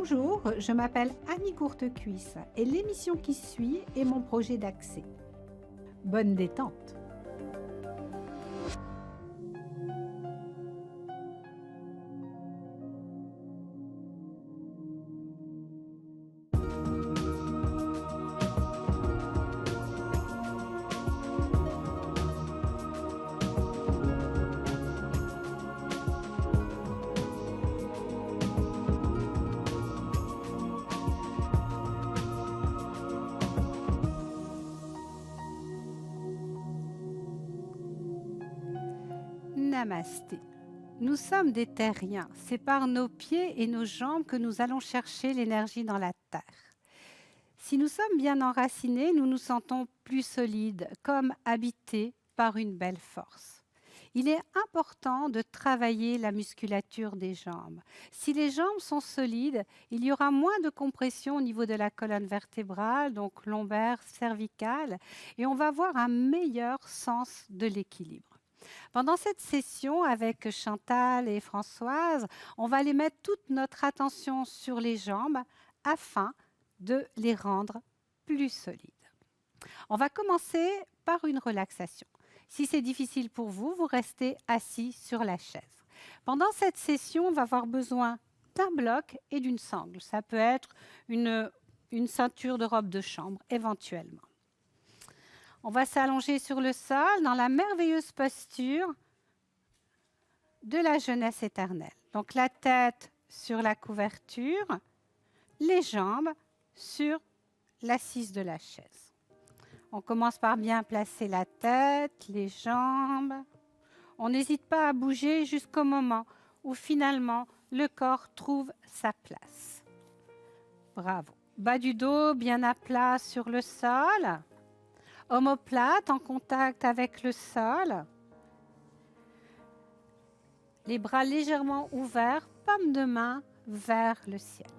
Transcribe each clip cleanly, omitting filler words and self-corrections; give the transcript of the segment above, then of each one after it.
Bonjour, je m'appelle Annie Courtecuisse et l'émission qui suit est mon projet d'accès. Bonne détente. Namasté. Nous sommes des terriens. C'est par nos pieds et nos jambes que nous allons chercher l'énergie dans la terre. Si nous sommes bien enracinés, nous nous sentons plus solides, comme habités par une belle force. Il est important de travailler la musculature des jambes. Si les jambes sont solides, il y aura moins de compression au niveau de la colonne vertébrale, donc lombaire, cervicale, et on va avoir un meilleur sens de l'équilibre. Pendant cette session avec Chantal et Françoise, on va aller mettre toute notre attention sur les jambes afin de les rendre plus solides. On va commencer par une relaxation. Si c'est difficile pour vous, vous restez assis sur la chaise. Pendant cette session, on va avoir besoin d'un bloc et d'une sangle. Ça peut être une ceinture de robe de chambre, éventuellement. On va s'allonger sur le sol dans la merveilleuse posture de la jeunesse éternelle. Donc la tête sur la couverture, les jambes sur l'assise de la chaise. On commence par bien placer la tête, les jambes. On n'hésite pas à bouger jusqu'au moment où finalement le corps trouve sa place. Bravo. Bas du dos bien à plat sur le sol. Omoplate en contact avec le sol. Les bras légèrement ouverts, paume de main vers le ciel.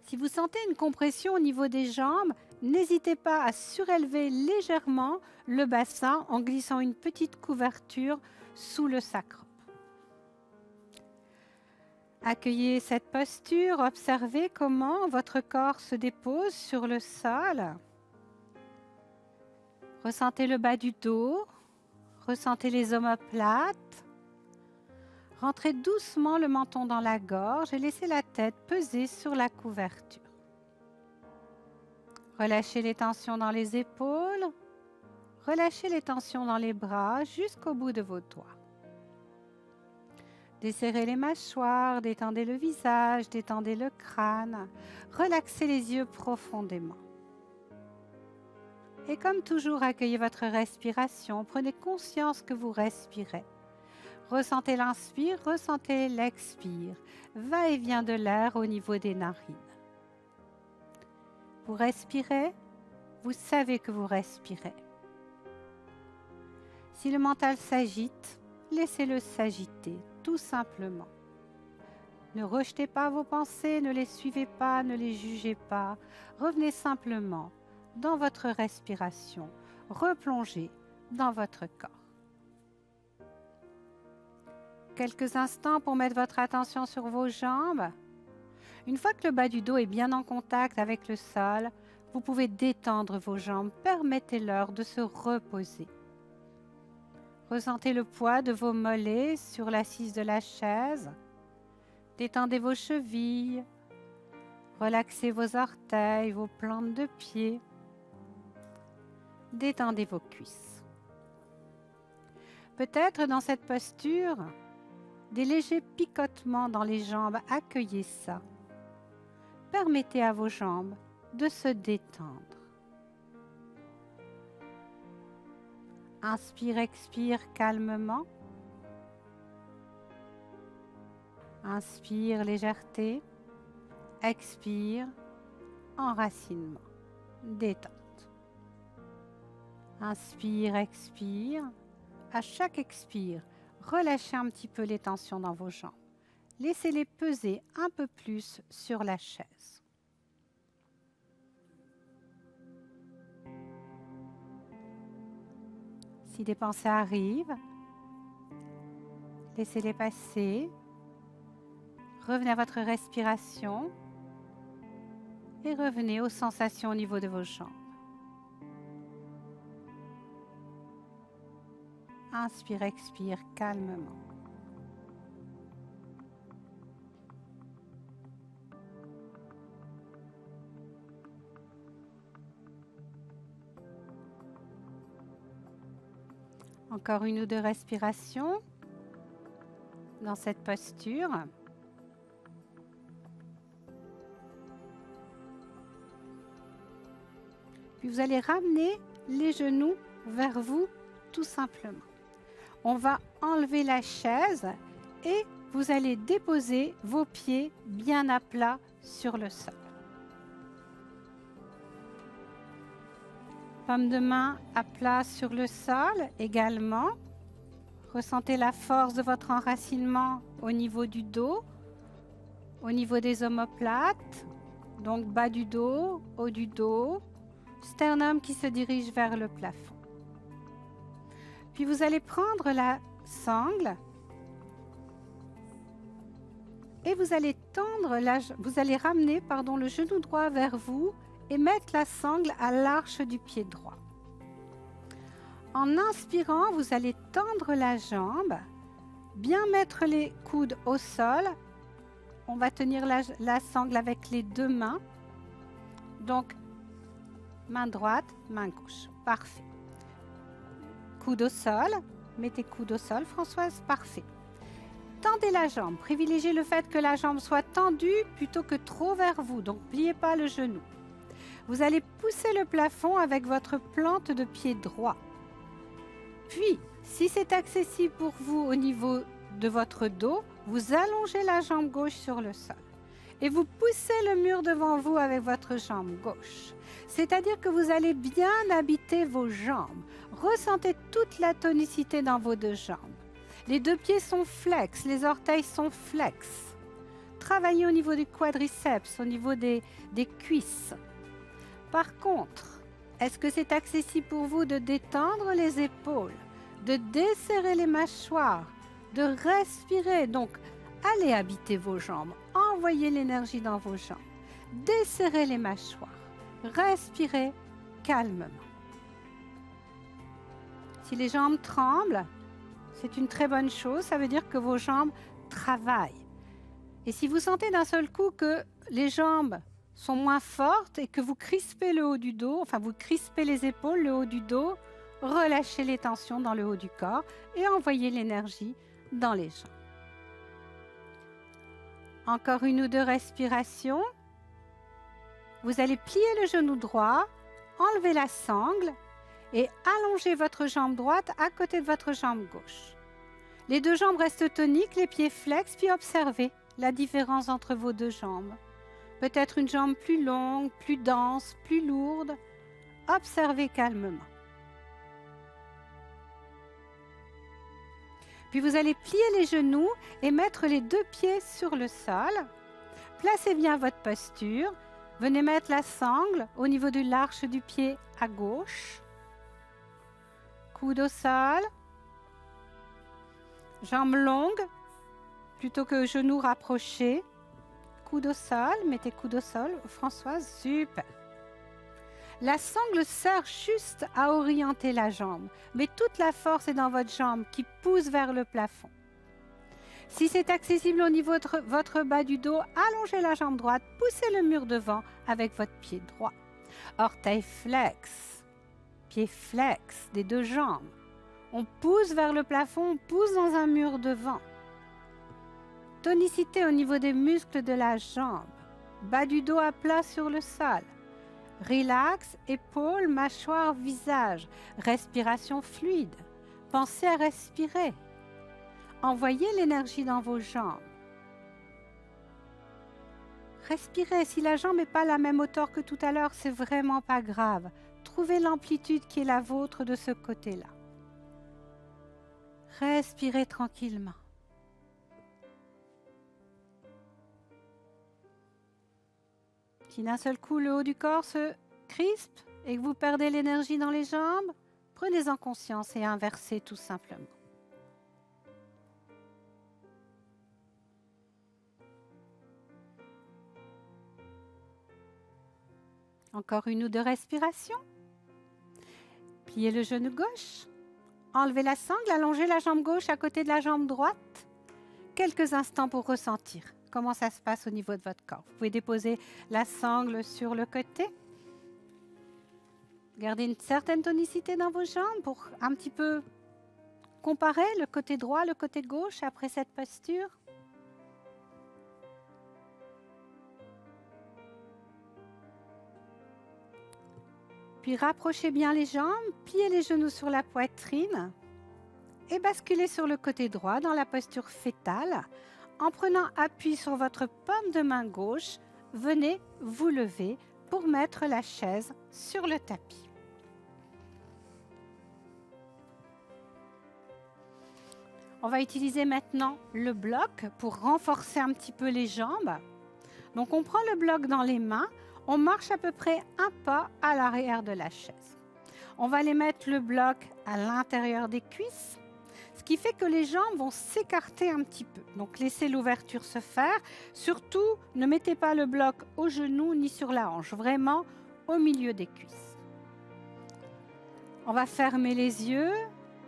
Si vous sentez une compression au niveau des jambes, n'hésitez pas à surélever légèrement le bassin en glissant une petite couverture sous le sacrum. Accueillez cette posture, observez comment votre corps se dépose sur le sol. Ressentez le bas du dos, ressentez les omoplates. Rentrez doucement le menton dans la gorge et laissez la tête peser sur la couverture. Relâchez les tensions dans les épaules, relâchez les tensions dans les bras jusqu'au bout de vos doigts. Desserrez les mâchoires, détendez le visage, détendez le crâne, relaxez les yeux profondément. Et comme toujours, accueillez votre respiration, prenez conscience que vous respirez. Ressentez l'inspire, ressentez l'expire, va-et-vient de l'air au niveau des narines. Vous respirez, vous savez que vous respirez. Si le mental s'agite, laissez-le s'agiter, tout simplement. Ne rejetez pas vos pensées, ne les suivez pas, ne les jugez pas. Revenez simplement dans votre respiration, replongez dans votre corps. Quelques instants pour mettre votre attention sur vos jambes. Une fois que le bas du dos est bien en contact avec le sol, vous pouvez détendre vos jambes, permettez-leur de se reposer. Ressentez le poids de vos mollets sur l'assise de la chaise. Détendez vos chevilles, relaxez vos orteils, vos plantes de pied. Détendez vos cuisses. Peut-être dans cette posture, des légers picotements dans les jambes, accueillez ça. Permettez à vos jambes de se détendre. Inspire, expire calmement. Inspire, légèreté. Expire, enracinement. Détente. Inspire, expire. À chaque expire, relâchez un petit peu les tensions dans vos jambes. Laissez-les peser un peu plus sur la chaise. Si des pensées arrivent, laissez-les passer. Revenez à votre respiration et revenez aux sensations au niveau de vos jambes. Inspire, expire calmement. Encore une ou deux respirations dans cette posture. Puis vous allez ramener les genoux vers vous tout simplement. On va enlever la chaise et vous allez déposer vos pieds bien à plat sur le sol. Paume de main à plat sur le sol également. Ressentez la force de votre enracinement au niveau du dos, au niveau des omoplates, donc bas du dos, haut du dos, sternum qui se dirige vers le plafond. Puis vous allez prendre la sangle et vous allez ramener le genou droit vers vous et mettre la sangle à l'arche du pied droit. En inspirant, vous allez tendre la jambe, bien mettre les coudes au sol. On va tenir la sangle avec les deux mains. Donc, main droite, main gauche. Parfait. Coude au sol. Mettez coude au sol, Françoise. Parfait. Tendez la jambe. Privilégiez le fait que la jambe soit tendue plutôt que trop vers vous. Donc, pliez pas le genou. Vous allez pousser le plafond avec votre plante de pied droit. Puis, si c'est accessible pour vous au niveau de votre dos, vous allongez la jambe gauche sur le sol. Et vous poussez le mur devant vous avec votre jambe gauche. C'est-à-dire que vous allez bien habiter vos jambes. Ressentez toute la tonicité dans vos deux jambes. Les deux pieds sont flex, les orteils sont flex. Travaillez au niveau du quadriceps, au niveau des cuisses. Par contre, est-ce que c'est accessible pour vous de détendre les épaules, de desserrer les mâchoires, de respirer? Donc, allez habiter vos jambes, envoyez l'énergie dans vos jambes, desserrez les mâchoires, respirez calmement. Si les jambes tremblent, c'est une très bonne chose, ça veut dire que vos jambes travaillent. Et si vous sentez d'un seul coup que les jambes sont moins fortes et que vous crispez le haut du dos, enfin vous crispez les épaules, le haut du dos, relâchez les tensions dans le haut du corps et envoyez l'énergie dans les jambes. Encore une ou deux respirations. Vous allez plier le genou droit, enlever la sangle et allonger votre jambe droite à côté de votre jambe gauche. Les deux jambes restent toniques, les pieds flex, puis observez la différence entre vos deux jambes. Peut-être une jambe plus longue, plus dense, plus lourde. Observez calmement. Puis vous allez plier les genoux et mettre les deux pieds sur le sol. Placez bien votre posture. Venez mettre la sangle au niveau de l'arche du pied à gauche. Coude au sol. Jambes longues plutôt que genoux rapprochés. Coude au sol, mettez coude au sol, Françoise, super. La sangle sert juste à orienter la jambe, mais toute la force est dans votre jambe qui pousse vers le plafond. Si c'est accessible au niveau de votre bas du dos, allongez la jambe droite, poussez le mur devant avec votre pied droit. Orteil flex, pied flex des deux jambes. On pousse vers le plafond, on pousse dans un mur devant. Tonicité au niveau des muscles de la jambe. Bas du dos à plat sur le sol. Relax, épaules, mâchoire, visage. Respiration fluide. Pensez à respirer. Envoyez l'énergie dans vos jambes. Respirez. Si la jambe n'est pas à la même hauteur que tout à l'heure, c'est vraiment pas grave. Trouvez l'amplitude qui est la vôtre de ce côté-là. Respirez tranquillement. Si d'un seul coup le haut du corps se crispe et que vous perdez l'énergie dans les jambes, prenez-en conscience et inversez tout simplement. Encore une ou deux respirations. Pliez le genou gauche. Enlevez la sangle, allongez la jambe gauche à côté de la jambe droite. Quelques instants pour ressentir comment ça se passe au niveau de votre corps. Vous pouvez déposer la sangle sur le côté. Gardez une certaine tonicité dans vos jambes pour un petit peu comparer le côté droit, le côté gauche après cette posture. Puis rapprochez bien les jambes, pliez les genoux sur la poitrine et basculez sur le côté droit dans la posture fétale. En prenant appui sur votre paume de main gauche, venez vous lever pour mettre la chaise sur le tapis. On va utiliser maintenant le bloc pour renforcer un petit peu les jambes. Donc on prend le bloc dans les mains, on marche à peu près un pas à l'arrière de la chaise. On va aller mettre le bloc à l'intérieur des cuisses, ce qui fait que les jambes vont s'écarter un petit peu. Donc laissez l'ouverture se faire. Surtout, ne mettez pas le bloc au genou ni sur la hanche, vraiment au milieu des cuisses. On va fermer les yeux,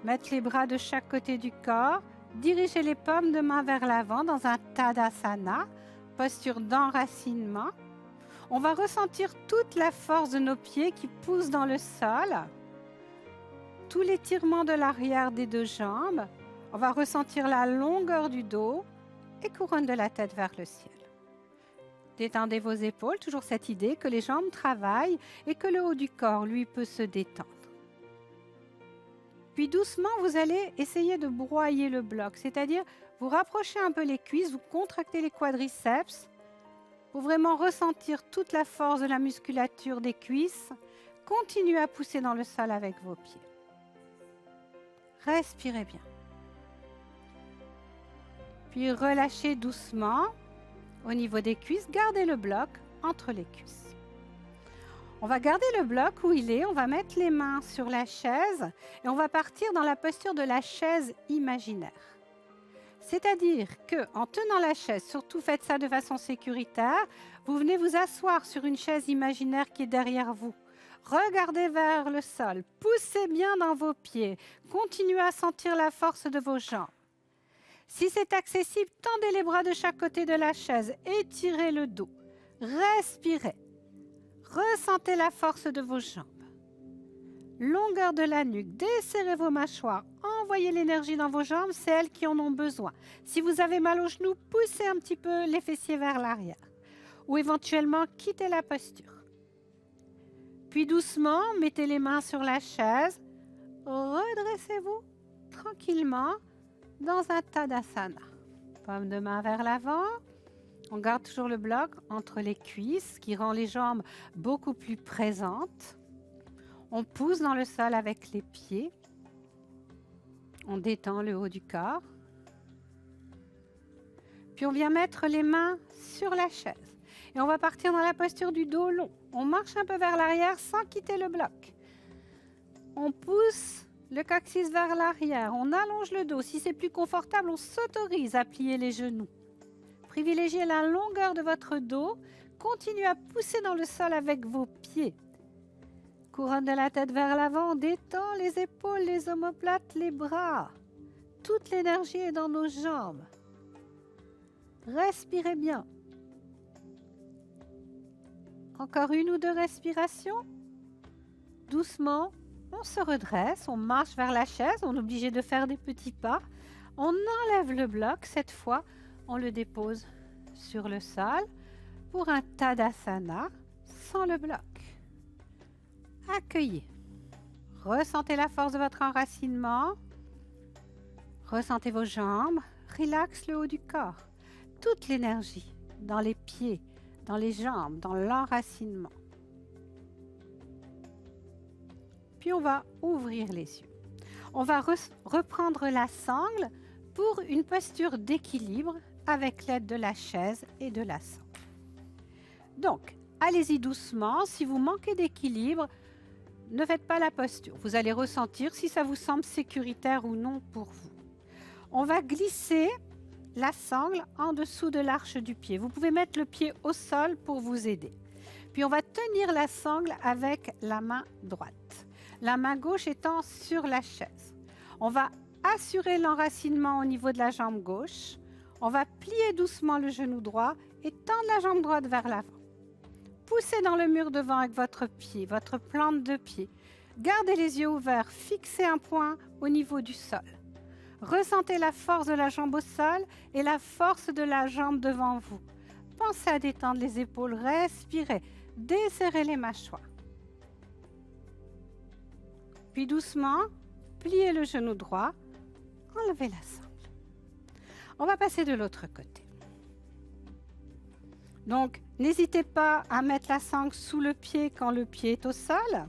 mettre les bras de chaque côté du corps, diriger les paumes de main vers l'avant dans un Tadasana, posture d'enracinement. On va ressentir toute la force de nos pieds qui poussent dans le sol, tout l'étirement de l'arrière des deux jambes. On va ressentir la longueur du dos et couronne de la tête vers le ciel. Détendez vos épaules, toujours cette idée que les jambes travaillent et que le haut du corps, lui, peut se détendre. Puis doucement, vous allez essayer de broyer le bloc, c'est-à-dire vous rapprochez un peu les cuisses, vous contractez les quadriceps pour vraiment ressentir toute la force de la musculature des cuisses. Continuez à pousser dans le sol avec vos pieds. Respirez bien. Puis relâchez doucement au niveau des cuisses, gardez le bloc entre les cuisses. On va garder le bloc où il est, on va mettre les mains sur la chaise et on va partir dans la posture de la chaise imaginaire. C'est-à-dire qu'en tenant la chaise, surtout faites ça de façon sécuritaire, vous venez vous asseoir sur une chaise imaginaire qui est derrière vous. Regardez vers le sol, poussez bien dans vos pieds, continuez à sentir la force de vos jambes. Si c'est accessible, tendez les bras de chaque côté de la chaise, étirez le dos, respirez. Ressentez la force de vos jambes. Longueur de la nuque, desserrez vos mâchoires, envoyez l'énergie dans vos jambes, c'est elles qui en ont besoin. Si vous avez mal aux genoux, poussez un petit peu les fessiers vers l'arrière ou éventuellement quittez la posture. Puis doucement, mettez les mains sur la chaise, redressez-vous tranquillement dans un Tadasana. Paume de main vers l'avant. On garde toujours le bloc entre les cuisses qui rend les jambes beaucoup plus présentes. On pousse dans le sol avec les pieds. On détend le haut du corps. Puis on vient mettre les mains sur la chaise. Et on va partir dans la posture du dos long. On marche un peu vers l'arrière sans quitter le bloc. On pousse le coccyx vers l'arrière. On allonge le dos. Si c'est plus confortable, on s'autorise à plier les genoux. Privilégiez la longueur de votre dos. Continuez à pousser dans le sol avec vos pieds. Couronne de la tête vers l'avant. On détend les épaules, les omoplates, les bras. Toute l'énergie est dans nos jambes. Respirez bien. Encore une ou deux respirations. Doucement, on se redresse, on marche vers la chaise. On est obligé de faire des petits pas. On enlève le bloc. Cette fois, on le dépose sur le sol pour un Tadasana sans le bloc. Accueillez. Ressentez la force de votre enracinement. Ressentez vos jambes. Relaxe le haut du corps. Toute l'énergie dans les pieds, dans les jambes, dans l'enracinement. Puis on va ouvrir les yeux. On va reprendre la sangle pour une posture d'équilibre avec l'aide de la chaise et de la sangle. Donc, allez-y doucement. Si vous manquez d'équilibre, ne faites pas la posture. Vous allez ressentir si ça vous semble sécuritaire ou non pour vous. On va glisser la sangle en dessous de l'arche du pied. Vous pouvez mettre le pied au sol pour vous aider. Puis on va tenir la sangle avec la main droite. La main gauche étant sur la chaise. On va assurer l'enracinement au niveau de la jambe gauche. On va plier doucement le genou droit et tendre la jambe droite vers l'avant. Poussez dans le mur devant avec votre pied, votre plante de pied. Gardez les yeux ouverts, fixez un point au niveau du sol. Ressentez la force de la jambe au sol et la force de la jambe devant vous. Pensez à détendre les épaules, respirez, desserrez les mâchoires. Puis doucement, pliez le genou droit, enlevez la sangle. On va passer de l'autre côté. Donc, n'hésitez pas à mettre la sangle sous le pied quand le pied est au sol.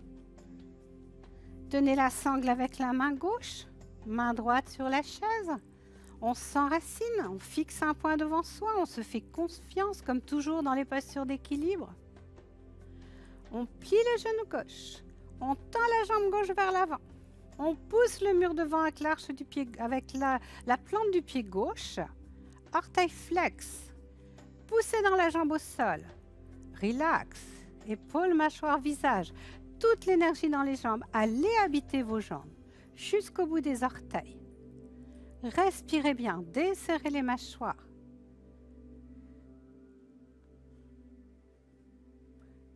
Tenez la sangle avec la main gauche, main droite sur la chaise. On s'enracine, on fixe un point devant soi, on se fait confiance comme toujours dans les postures d'équilibre. On plie le genou gauche, on tend la jambe gauche vers l'avant. On pousse le mur devant avec l'arche du pied, avec la plante du pied gauche. Orteil flex. Poussez dans la jambe au sol. Relax. Épaules, mâchoire, visage. Toute l'énergie dans les jambes. Allez habiter vos jambes jusqu'au bout des orteils. Respirez bien. Desserrez les mâchoires.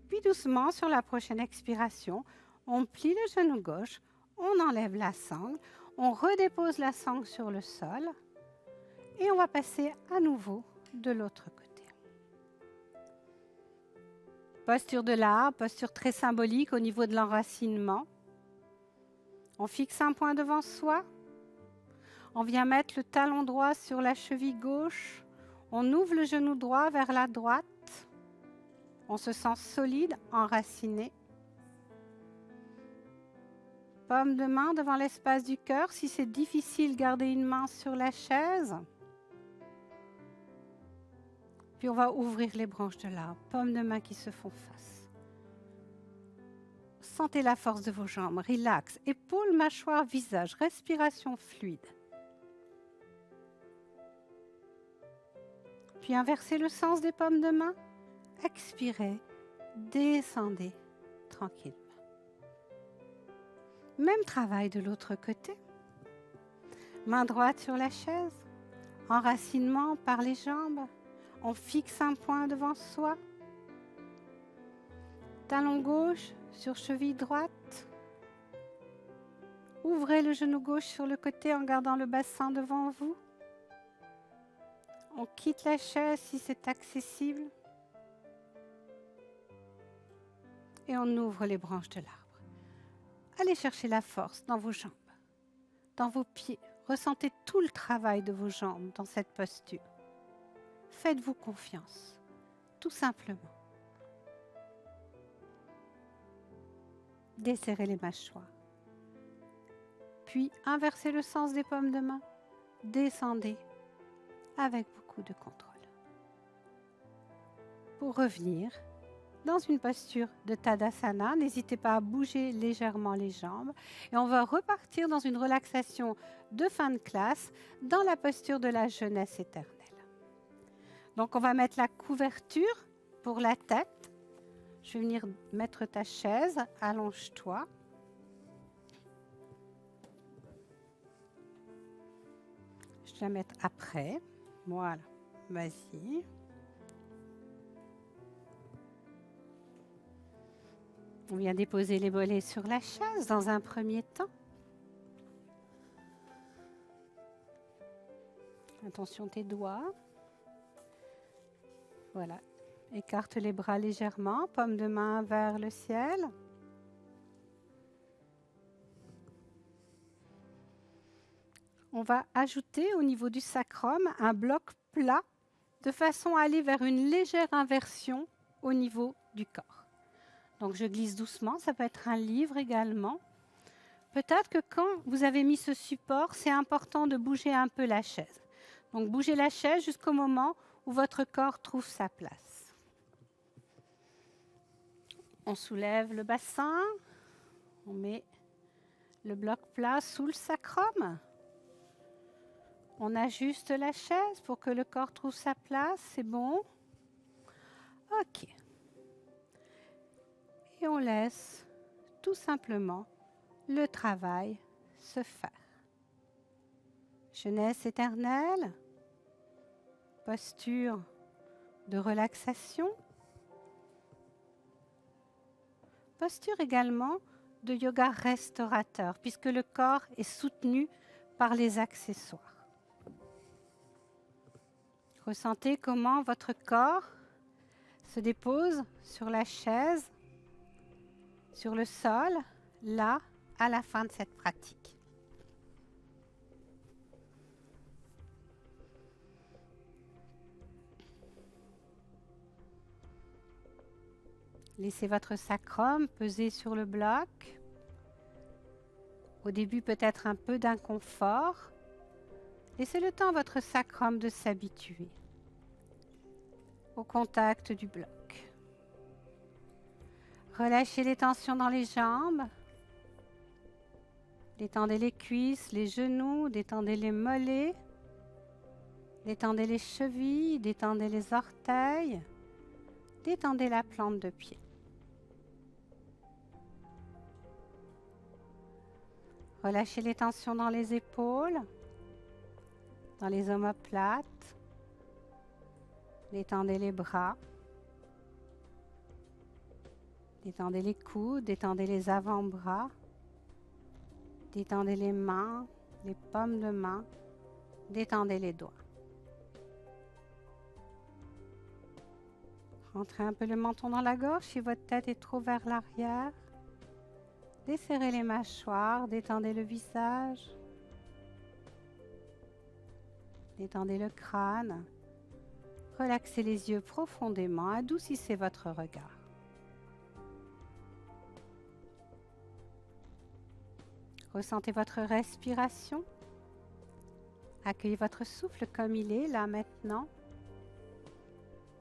Puis doucement, sur la prochaine expiration, on plie le genou gauche. On enlève la sangle. On redépose la sangle sur le sol. Et on va passer à nouveau de l'autre côté. Posture de l'arbre, posture très symbolique au niveau de l'enracinement. On fixe un point devant soi. On vient mettre le talon droit sur la cheville gauche. On ouvre le genou droit vers la droite. On se sent solide, enraciné. Paume de main devant l'espace du cœur. Si c'est difficile, gardez une main sur la chaise. Puis on va ouvrir les branches de l'arbre, paumes de main qui se font face. Sentez la force de vos jambes, relax, épaules, mâchoire, visage, respiration fluide. Puis inversez le sens des paumes de main, expirez, descendez tranquillement. Même travail de l'autre côté. Main droite sur la chaise, enracinement par les jambes. On fixe un point devant soi. Talon gauche sur cheville droite. Ouvrez le genou gauche sur le côté en gardant le bassin devant vous. On quitte la chaise si c'est accessible. Et on ouvre les branches de l'arbre. Allez chercher la force dans vos jambes, dans vos pieds. Ressentez tout le travail de vos jambes dans cette posture. Faites-vous confiance, tout simplement. Desserrez les mâchoires. Puis inversez le sens des paumes de main. Descendez avec beaucoup de contrôle. Pour revenir dans une posture de Tadasana, n'hésitez pas à bouger légèrement les jambes. Et on va repartir dans une relaxation de fin de classe dans la posture de la jeunesse éternelle. Donc, on va mettre la couverture pour la tête. Je vais venir mettre ta chaise. Allonge-toi. Je vais la mettre après. Voilà. Vas-y. On vient déposer les mollets sur la chaise dans un premier temps. Attention tes doigts. Voilà. Écarte les bras légèrement, paume de main vers le ciel. On va ajouter au niveau du sacrum un bloc plat de façon à aller vers une légère inversion au niveau du corps. Donc je glisse doucement, ça peut être un livre également. Peut-être que quand vous avez mis ce support, c'est important de bouger un peu la chaise. Donc bougez la chaise jusqu'au moment où votre corps trouve sa place. On soulève le bassin, on met le bloc plat sous le sacrum. On ajuste la chaise pour que le corps trouve sa place, c'est bon. Ok. Et on laisse tout simplement le travail se faire. Jeunesse éternelle, posture de relaxation, posture également de yoga restaurateur, puisque le corps est soutenu par les accessoires. Ressentez comment votre corps se dépose sur la chaise, sur le sol, là, à la fin de cette pratique. Laissez votre sacrum peser sur le bloc. Au début, peut-être un peu d'inconfort. Laissez le temps à votre sacrum de s'habituer au contact du bloc. Relâchez les tensions dans les jambes. Détendez les cuisses, les genoux, détendez les mollets. Détendez les chevilles, détendez les orteils. Détendez la plante de pied. Relâchez les tensions dans les épaules, dans les omoplates. Détendez les bras. Détendez les coudes, détendez les avant-bras. Détendez les mains, les paumes de main. Détendez les doigts. Rentrez un peu le menton dans la gorge si votre tête est trop vers l'arrière. Desserrez les mâchoires, détendez le visage. Détendez le crâne. Relaxez les yeux profondément, adoucissez votre regard. Ressentez votre respiration. Accueillez votre souffle comme il est, là maintenant.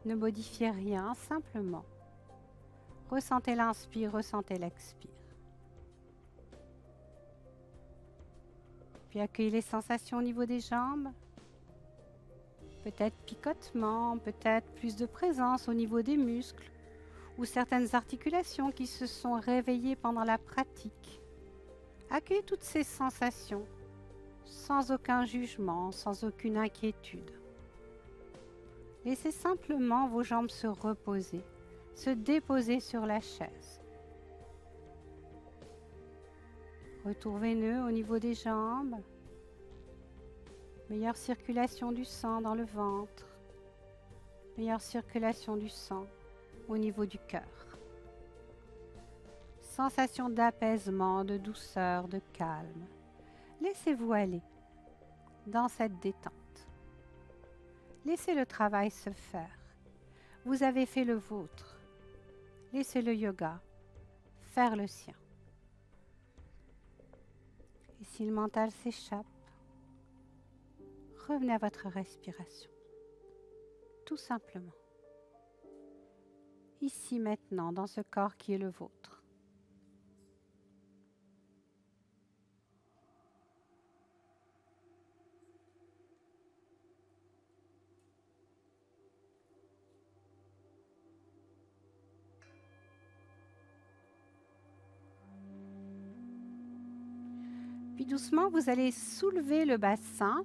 Ne modifiez rien, simplement. Ressentez l'inspire, ressentez l'expire. Puis accueillez les sensations au niveau des jambes. Peut-être picotement, peut-être plus de présence au niveau des muscles ou certaines articulations qui se sont réveillées pendant la pratique. Accueillez toutes ces sensations sans aucun jugement, sans aucune inquiétude. Laissez simplement vos jambes se reposer, se déposer sur la chaise. Retour veineux au niveau des jambes. Meilleure circulation du sang dans le ventre. Meilleure circulation du sang au niveau du cœur. Sensation d'apaisement, de douceur, de calme. Laissez-vous aller dans cette détente. Laissez le travail se faire. Vous avez fait le vôtre. Laissez le yoga faire le sien. Et si le mental s'échappe, revenez à votre respiration. Tout simplement. Ici maintenant, dans ce corps qui est le vôtre. Puis doucement, vous allez soulever le bassin.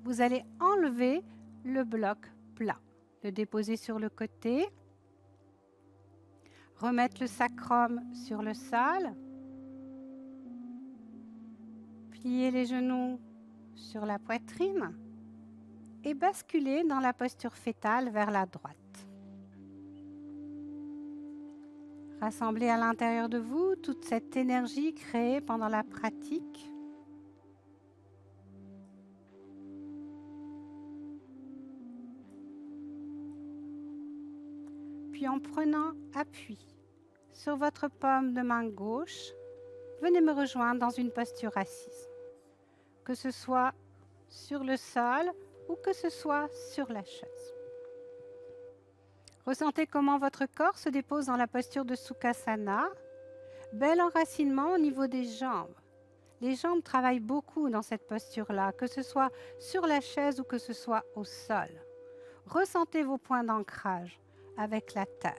Vous allez enlever le bloc plat. Le déposer sur le côté. Remettre le sacrum sur le sol. Plier les genoux sur la poitrine. Et basculer dans la posture fétale vers la droite. Rassemblez à l'intérieur de vous toute cette énergie créée pendant la pratique. Puis en prenant appui sur votre paume de main gauche, venez me rejoindre dans une posture assise. Que ce soit sur le sol ou que ce soit sur la chaise. Ressentez comment votre corps se dépose dans la posture de Sukhasana. Bel enracinement au niveau des jambes. Les jambes travaillent beaucoup dans cette posture-là, que ce soit sur la chaise ou que ce soit au sol. Ressentez vos points d'ancrage avec la terre.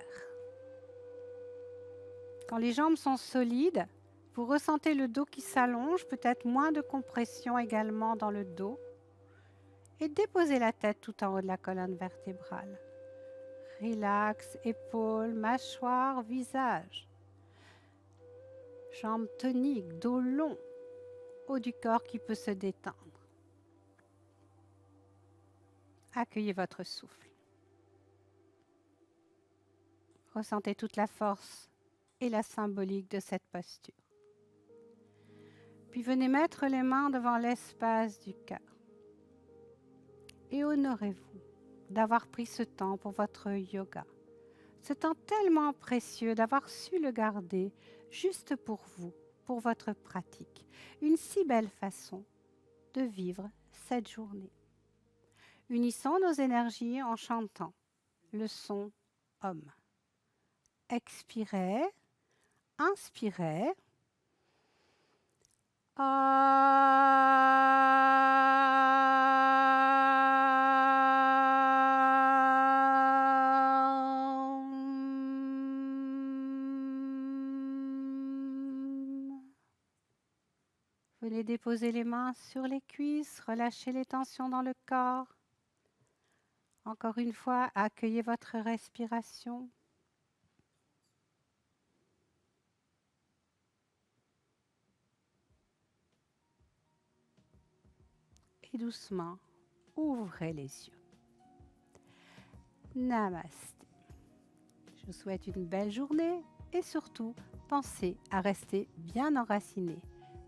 Quand les jambes sont solides, vous ressentez le dos qui s'allonge, peut-être moins de compression également dans le dos. Et déposez la tête tout en haut de la colonne vertébrale. Relax, épaules, mâchoire, visage. Jambes toniques, dos long, haut du corps qui peut se détendre. Accueillez votre souffle. Ressentez toute la force et la symbolique de cette posture. Puis venez mettre les mains devant l'espace du cœur. Et honorez-vous d'avoir pris ce temps pour votre yoga. Ce temps tellement précieux d'avoir su le garder juste pour vous, pour votre pratique. Une si belle façon de vivre cette journée. Unissons nos énergies en chantant le son Om. Expirez, inspirez. Venez déposer les mains sur les cuisses, relâchez les tensions dans le corps. Encore une fois, accueillez votre respiration. Et doucement, ouvrez les yeux. Namasté. Je vous souhaite une belle journée et surtout, pensez à rester bien enraciné,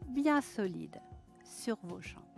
bien solide sur vos jambes.